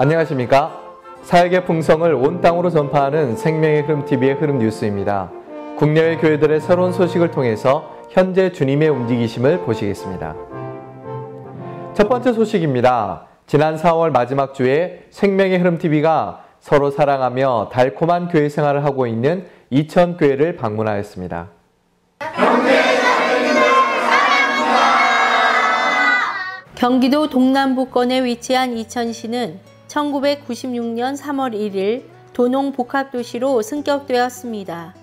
안녕하십니까? 사역의 풍성을 온 땅으로 전파하는 생명의 흐름TV의 흐름뉴스입니다. 국내외 교회들의 새로운 소식을 통해서 현재 주님의 움직이심을 보시겠습니다. 첫 번째 소식입니다. 지난 4월 마지막 주에 생명의 흐름TV가 서로 사랑하며 달콤한 교회 생활을 하고 있는 이천교회를 방문하였습니다. 경기도 동남부권에 위치한 이천시는 1996년 3월 1일 도농복합도시로 승격되었습니다.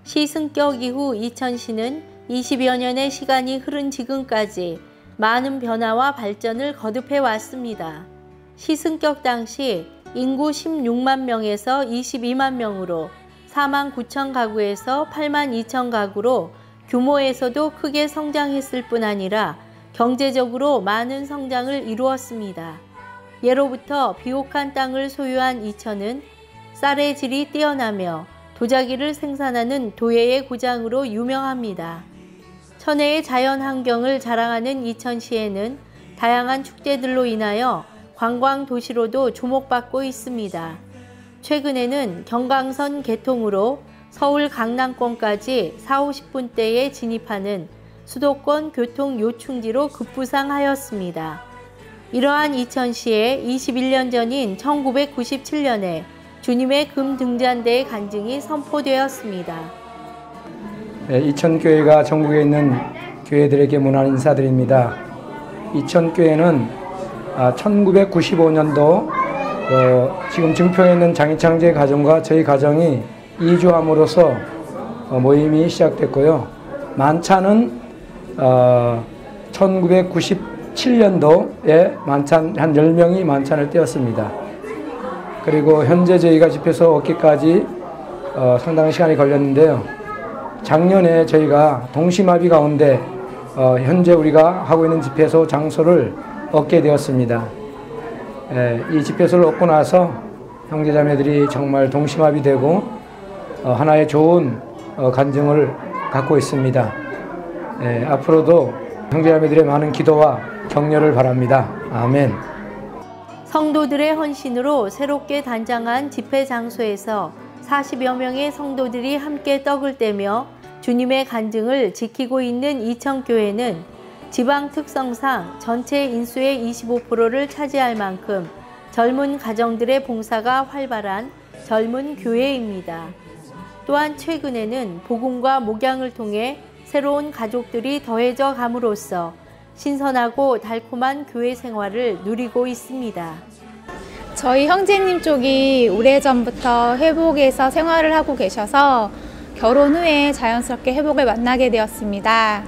시 승격 이후 이천시는 20여 년의 시간이 흐른 지금까지 많은 변화와 발전을 거듭해 왔습니다. 시 승격 당시 인구 16만 명에서 22만 명으로 4만 9천 가구에서 8만 2천 가구로 규모에서도 크게 성장했을 뿐 아니라 경제적으로 많은 성장을 이루었습니다. 예로부터 비옥한 땅을 소유한 이천은 쌀의 질이 뛰어나며 도자기를 생산하는 도예의 고장으로 유명합니다. 천혜의 자연 환경을 자랑하는 이천시에는 다양한 축제들로 인하여 관광 도시로도 주목받고 있습니다. 최근에는 경강선 개통으로 서울 강남권까지 40-50분대에 진입하는 수도권 교통 요충지로 급부상하였습니다. 이러한 이천시에 21년 전인 1997년에 주님의 금등잔대의 간증이 선포되었습니다. 이천교회가 전국에 있는 교회들에게 문안 인사드립니다. 이천교회는 1995년도 지금 증평에 있는 장희창제 가정과 저희 가정이 이주함으로써 모임이 시작됐고요. 만찬은 1997년도에 만찬 한 10명이 만찬을 떼었습니다. 그리고 현재 저희가 집회소 얻기까지 상당한 시간이 걸렸는데요. 작년에 저희가 동시마비 가운데 현재 우리가 하고 있는 집회소 장소를 얻게 되었습니다. 이 집회소를 얻고 나서 형제자매들이 정말 동시마비되고 하나의 좋은 간증을 갖고 있습니다. 앞으로도 형제자매들의 많은 기도와 격려를 바랍니다. 아멘. 성도들의 헌신으로 새롭게 단장한 집회 장소에서 40여 명의 성도들이 함께 떡을 떼며 주님의 간증을 지키고 있는 이천교회는 지방 특성상 전체 인수의 25%를 차지할 만큼 젊은 가정들의 봉사가 활발한 젊은 교회입니다. 또한 최근에는 복음과 목양을 통해 새로운 가족들이 더해져 감으로써 신선하고 달콤한 교회 생활을 누리고 있습니다. 저희 형제님 쪽이 오래전부터 회복에서 생활을 하고 계셔서 결혼 후에 자연스럽게 회복을 만나게 되었습니다.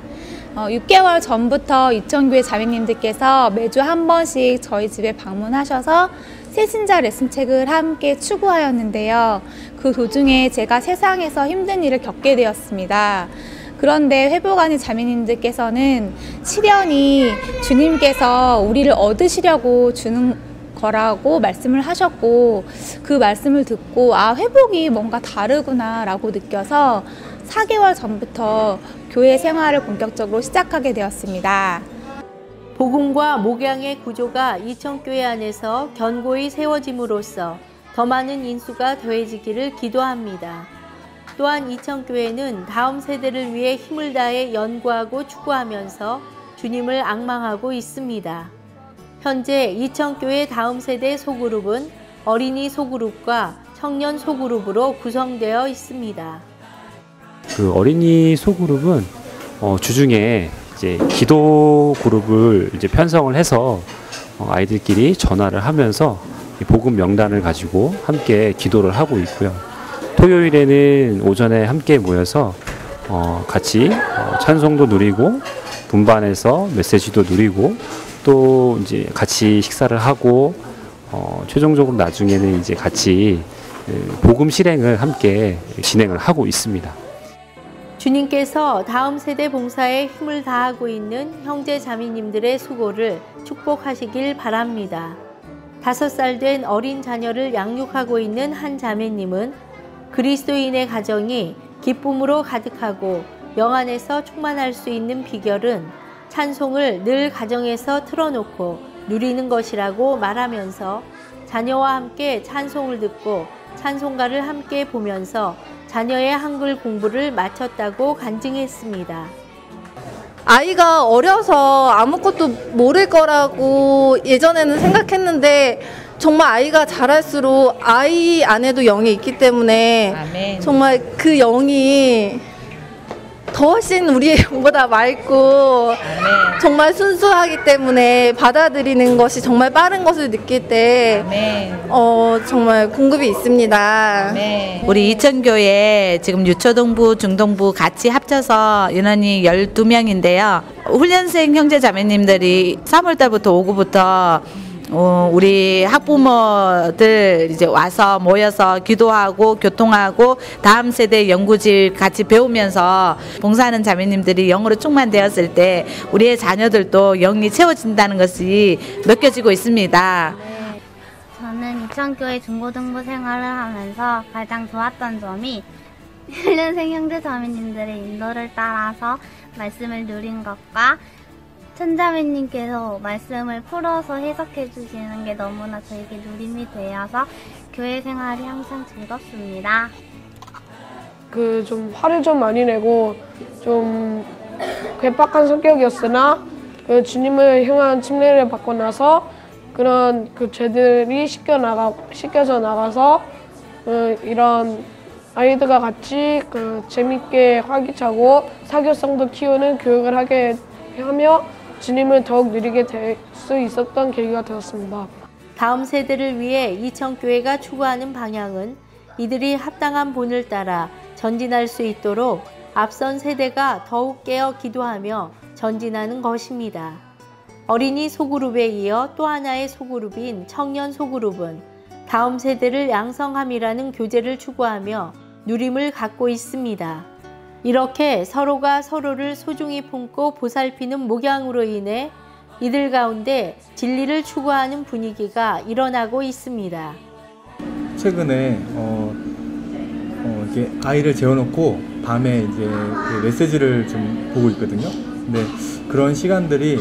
6개월 전부터 이천교회 자매님들께서 매주 한 번씩 저희 집에 방문하셔서 새신자 레슨책을 함께 추구하였는데요. 그 도중에 제가 세상에서 힘든 일을 겪게 되었습니다. 그런데 회복하는 자매님들께서는 시련이 주님께서 우리를 얻으시려고 주는 거라고 말씀을 하셨고, 그 말씀을 듣고 회복이 뭔가 다르구나 라고 느껴서 4개월 전부터 교회 생활을 본격적으로 시작하게 되었습니다. 복음과 목양의 구조가 이천교회 안에서 견고히 세워짐으로써 더 많은 인수가 더해지기를 기도합니다. 또한 이천교회는 다음 세대를 위해 힘을 다해 연구하고 추구하면서 주님을 앙망하고 있습니다. 현재 이천교회 다음 세대 소그룹은 어린이 소그룹과 청년 소그룹으로 구성되어 있습니다. 그 어린이 소그룹은 주중에 이제 기도 그룹을 이제 편성을 해서 아이들끼리 전화를 하면서 복음 명단을 가지고 함께 기도를 하고 있고요. 토요일에는 오전에 함께 모여서 같이 찬송도 누리고 분반해서 메시지도 누리고 또 이제 같이 식사를 하고 최종적으로 나중에는 이제 같이 복음 실행을 함께 진행을 하고 있습니다. 주님께서 다음 세대 봉사에 힘을 다하고 있는 형제 자매님들의 수고를 축복하시길 바랍니다. 5살 된 어린 자녀를 양육하고 있는 한 자매님은 그리스도인의 가정이 기쁨으로 가득하고 영안에서 충만할 수 있는 비결은 찬송을 늘 가정에서 틀어놓고 누리는 것이라고 말하면서 자녀와 함께 찬송을 듣고 찬송가를 함께 보면서 자녀의 한글 공부를 마쳤다고 간증했습니다. 아이가 어려서 아무것도 모를 거라고 예전에는 생각했는데 정말 아이가 자랄수록 아이 안에도 영이 있기 때문에 아멘. 정말 그 영이 더 훨씬 우리의 영보다 맑고 아멘. 정말 순수하기 때문에 받아들이는 것이 정말 빠른 것을 느낄 때 아멘. 정말 공급이 있습니다. 아멘. 우리 이천교회 지금 유초동부, 중동부 같이 합쳐서 인원이 12명인데요. 훈련생 형제 자매님들이 3월달부터 오후부터 우리 학부모들 이제 와서 모여서 기도하고 교통하고 다음 세대 연구질 같이 배우면서 봉사하는 자매님들이 영으로 충만되었을 때 우리의 자녀들도 영이 채워진다는 것이 느껴지고 있습니다. 네, 저는 이천교회 중고등부 생활을 하면서 가장 좋았던 점이 훈련생 형제 자매님들의 인도를 따라서 말씀을 누린 것과 천자매님께서 말씀을 풀어서 해석해 주시는 게 너무나 저에게 누림이 되어서 교회 생활이 항상 즐겁습니다. 좀 화를 좀 많이 내고 좀 괴팍한 성격이었으나 주님을 향한 침례를 받고 나서 그런 죄들이 씻겨져 나가서 이런 아이들과 같이 재밌게 활기차고 사교성도 키우는 교육을 하게 하며 주님을 더욱 누리게 될 수 있었던 계기가 되었습니다. 다음 세대를 위해 이천교회가 추구하는 방향은 이들이 합당한 본을 따라 전진할 수 있도록 앞선 세대가 더욱 깨어 기도하며 전진하는 것입니다. 어린이 소그룹에 이어 또 하나의 소그룹인 청년 소그룹은 다음 세대를 양성함이라는 교제를 추구하며 누림을 갖고 있습니다. 이렇게 서로가 서로를 소중히 품고 보살피는 목양으로 인해 이들 가운데 진리를 추구하는 분위기가 일어나고 있습니다. 최근에 이렇게 아이를 재워놓고 밤에 이제 그 메시지를 좀 보고 있거든요. 근데 그런 시간들이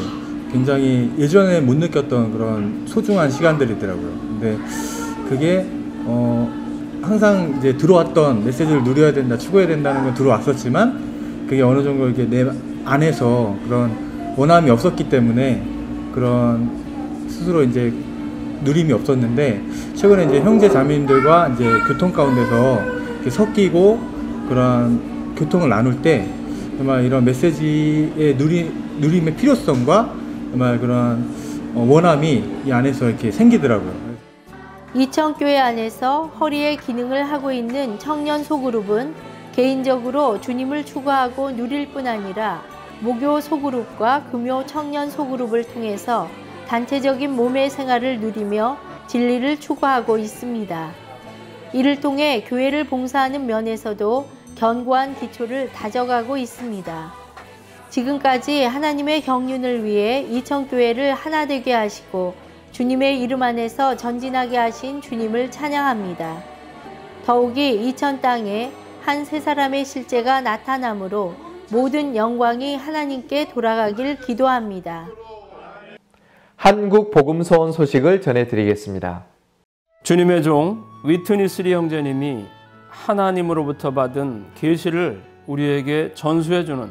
굉장히 예전에 못 느꼈던 그런 소중한 시간들이더라고요. 근데 그게 항상 이제 들어왔던 메시지를 누려야 된다, 추구해야 된다는 건 들어왔었지만 그게 어느 정도 이렇게 내 안에서 그런 원함이 없었기 때문에 그런 스스로 이제 누림이 없었는데 최근에 이제 형제 자매님들과 이제 교통 가운데서 이렇게 섞이고 그런 교통을 나눌 때 정말 이런 메시지의 누림의 필요성과 정말 그런 원함이 이 안에서 이렇게 생기더라고요. 이천교회 안에서 허리의 기능을 하고 있는 청년 소그룹은 개인적으로 주님을 추구하고 누릴 뿐 아니라 모교 소그룹과 금요 청년 소그룹을 통해서 단체적인 몸의 생활을 누리며 진리를 추구하고 있습니다. 이를 통해 교회를 봉사하는 면에서도 견고한 기초를 다져가고 있습니다. 지금까지 하나님의 경륜을 위해 이천교회를 하나 되게 하시고 주님의 이름 안에서 전진하게 하신 주님을 찬양합니다. 더욱이 이천 땅에 한 세 사람의 실제가 나타나므로 모든 영광이 하나님께 돌아가길 기도합니다. 한국 복음서원 소식을 전해드리겠습니다. 주님의 종 위트니스리 형제님이 하나님으로부터 받은 계시를 우리에게 전수해주는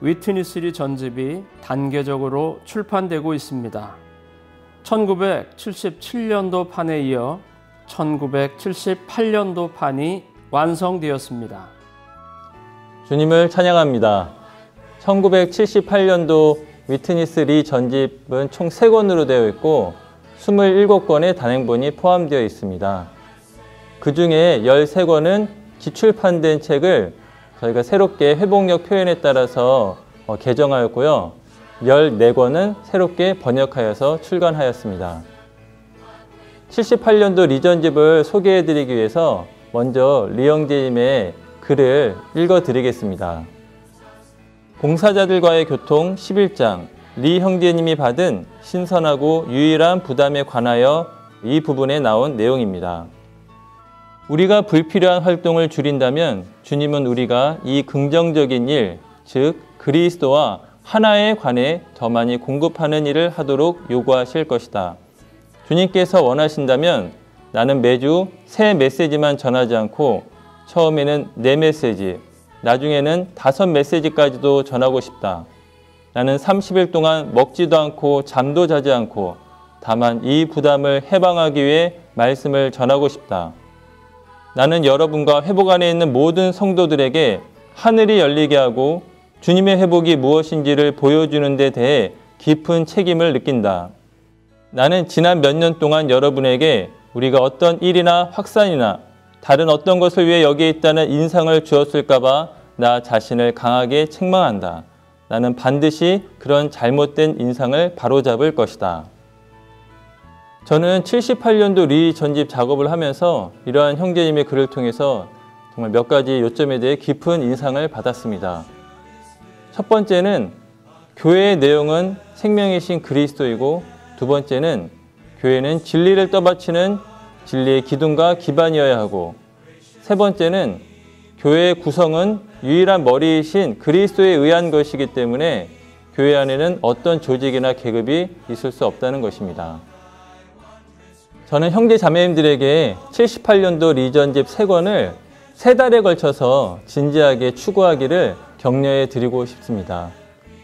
위트니스리 전집이 단계적으로 출판되고 있습니다. 1977년도 판에 이어 1978년도 판이 완성되었습니다. 주님을 찬양합니다. 1978년도 위트니스 리 전집은 총 3권으로 되어 있고 27권의 단행본이 포함되어 있습니다. 그 중에 13권은 기출판된 책을 저희가 새롭게 회복력 표현에 따라서 개정하였고요. 14권은 새롭게 번역하여서 출간하였습니다. 78년도 리전집을 소개해드리기 위해서 먼저 리 형제님의 글을 읽어드리겠습니다. 봉사자들과의 교통 11장, 리 형제님이 받은 신선하고 유일한 부담에 관하여 이 부분에 나온 내용입니다. 우리가 불필요한 활동을 줄인다면 주님은 우리가 이 긍정적인 일, 즉 그리스도와 하나에 관해 더 많이 공급하는 일을 하도록 요구하실 것이다. 주님께서 원하신다면 나는 매주 새 메시지만 전하지 않고 처음에는 4메시지, 나중에는 5메시지까지도 전하고 싶다. 나는 30일 동안 먹지도 않고 잠도 자지 않고 다만 이 부담을 해방하기 위해 말씀을 전하고 싶다. 나는 여러분과 회복 안에 있는 모든 성도들에게 하늘이 열리게 하고 주님의 회복이 무엇인지를 보여주는 데 대해 깊은 책임을 느낀다. 나는 지난 몇 년 동안 여러분에게 우리가 어떤 일이나 확산이나 다른 어떤 것을 위해 여기에 있다는 인상을 주었을까 봐 나 자신을 강하게 책망한다. 나는 반드시 그런 잘못된 인상을 바로잡을 것이다. 저는 78년도 리 전집 작업을 하면서 이러한 형제님의 글을 통해서 정말 몇 가지 요점에 대해 깊은 인상을 받았습니다. 첫 번째는 교회의 내용은 생명이신 그리스도이고, 두 번째는 교회는 진리를 떠받치는 진리의 기둥과 기반이어야 하고, 세 번째는 교회의 구성은 유일한 머리이신 그리스도에 의한 것이기 때문에 교회 안에는 어떤 조직이나 계급이 있을 수 없다는 것입니다. 저는 형제 자매님들에게 78년도 리전집 3권을 3달에 걸쳐서 진지하게 추구하기를 격려해 드리고 싶습니다.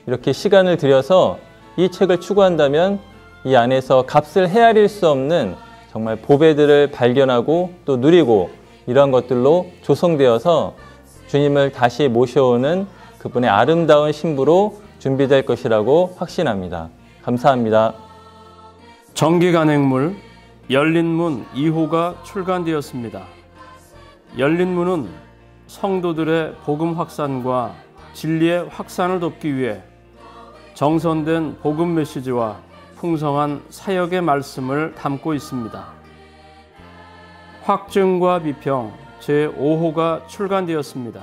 이렇게 시간을 들여서 이 책을 추구한다면 이 안에서 값을 헤아릴 수 없는 정말 보배들을 발견하고 또 누리고 이러한 것들로 조성되어서 주님을 다시 모셔오는 그분의 아름다운 신부로 준비될 것이라고 확신합니다. 감사합니다. 정기간행물 열린문 2호가 출간되었습니다. 열린문은 성도들의 복음 확산과 진리의 확산을 돕기 위해 정선된 복음 메시지와 풍성한 사역의 말씀을 담고 있습니다. 확증과 비평 제5호가 출간되었습니다.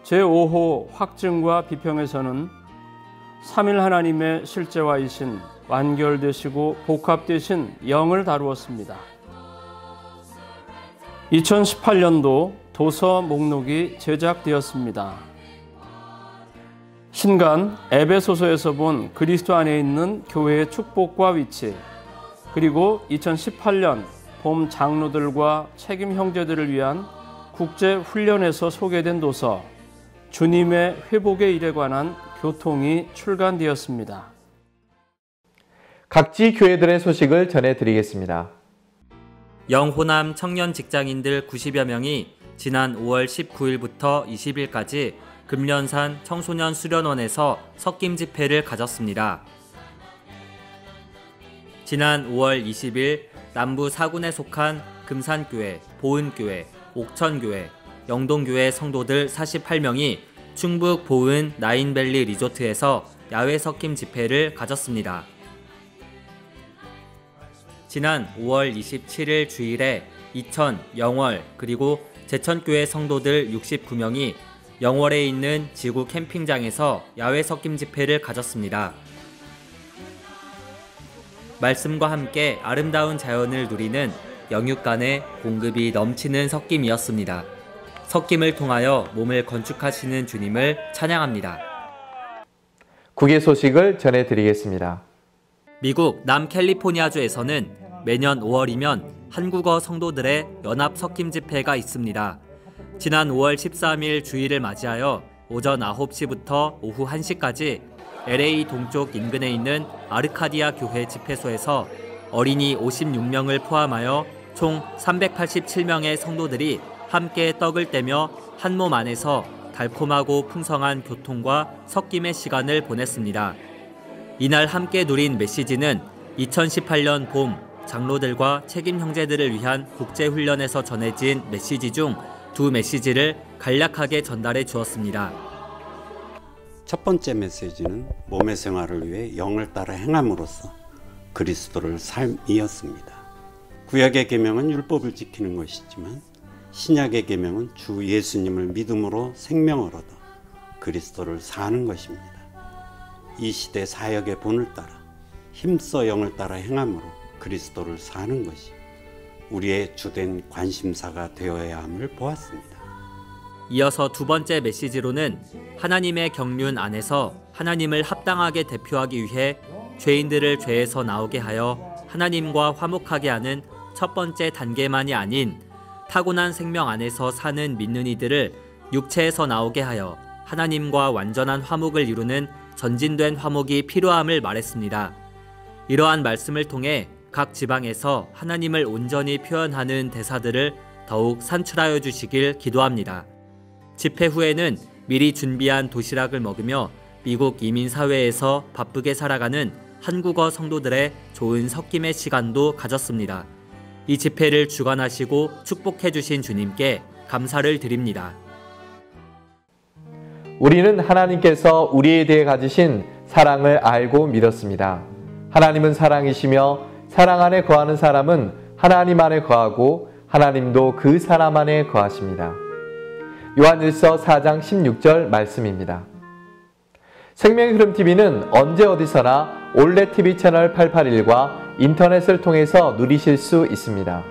제5호 확증과 비평에서는 삼일 하나님의 실제와이신 완결되시고 복합되신 영을 다루었습니다. 2018년도 도서 목록이 제작되었습니다. 신간 에베소서에서 본 그리스도 안에 있는 교회의 축복과 위치, 그리고 2018년 봄 장로들과 책임 형제들을 위한 국제 훈련에서 소개된 도서 주님의 회복의 일에 관한 교통이 출간되었습니다. 각지 교회들의 소식을 전해드리겠습니다. 영호남 청년 직장인들 90여 명이 지난 5월 19일부터 20일까지 금련산 청소년 수련원에서 석김 집회를 가졌습니다. 지난 5월 20일 남부 사군에 속한 금산교회, 보은교회, 옥천교회, 영동교회 성도들 48명이 충북 보은 나인밸리 리조트에서 야외 석김 집회를 가졌습니다. 지난 5월 27일 주일에 이천, 영월, 그리고 제천교회 성도들 69명이 영월에 있는 지구 캠핑장에서 야외 석김 집회를 가졌습니다. 말씀과 함께 아름다운 자연을 누리는 영육간의 공급이 넘치는 석김이었습니다. 석김을 통하여 몸을 건축하시는 주님을 찬양합니다. 국외 소식을 전해드리겠습니다. 미국 남캘리포니아주에서는 매년 5월이면 한국어 성도들의 연합 석김 집회가 있습니다. 지난 5월 13일 주일을 맞이하여 오전 9시부터 오후 1시까지 LA 동쪽 인근에 있는 아르카디아 교회 집회소에서 어린이 56명을 포함하여 총 387명의 성도들이 함께 떡을 떼며 한 몸 안에서 달콤하고 풍성한 교통과 석김의 시간을 보냈습니다. 이날 함께 누린 메시지는 2018년 봄 장로들과 책임 형제들을 위한 국제훈련에서 전해진 메시지 중 2메시지를 간략하게 전달해 주었습니다. 첫 번째 메시지는 몸의 생활을 위해 영을 따라 행함으로써 그리스도를 삶이었습니다. 구약의 계명은 율법을 지키는 것이지만 신약의 계명은 주 예수님을 믿음으로 생명을 얻어 그리스도를 사는 것입니다. 이 시대 사역의 본을 따라 힘써 영을 따라 행함으로 그리스도를 사는 것이 우리의 주된 관심사가 되어야 함을 보았습니다. 이어서 두 번째 메시지로는 하나님의 경륜 안에서 하나님을 합당하게 대표하기 위해 죄인들을 죄에서 나오게 하여 하나님과 화목하게 하는 첫 번째 단계만이 아닌 타고난 생명 안에서 사는 믿는 이들을 육체에서 나오게 하여 하나님과 완전한 화목을 이루는 전진된 화목이 필요함을 말했습니다. 이러한 말씀을 통해 각 지방에서 하나님을 온전히 표현하는 대사들을 더욱 산출하여 주시길 기도합니다. 집회 후에는 미리 준비한 도시락을 먹으며 미국 이민사회에서 바쁘게 살아가는 한국어 성도들의 좋은 섞임의 시간도 가졌습니다. 이 집회를 주관하시고 축복해 주신 주님께 감사를 드립니다. 우리는 하나님께서 우리에 대해 가지신 사랑을 알고 믿었습니다. 하나님은 사랑이시며 사랑 안에 거하는 사람은 하나님 안에 거하고 하나님도 그 사람 안에 거하십니다. 요한일서 4장 16절 말씀입니다. 생명의 흐름 TV는 언제 어디서나 올레 TV 채널 881과 인터넷을 통해서 누리실 수 있습니다.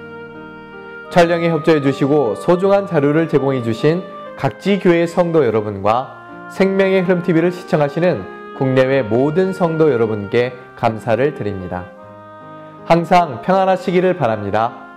촬영에 협조해 주시고 소중한 자료를 제공해 주신 각지 교회 성도 여러분과 생명의 흐름 TV를 시청하시는 국내외 모든 성도 여러분께 감사를 드립니다. 항상 평안하시기를 바랍니다.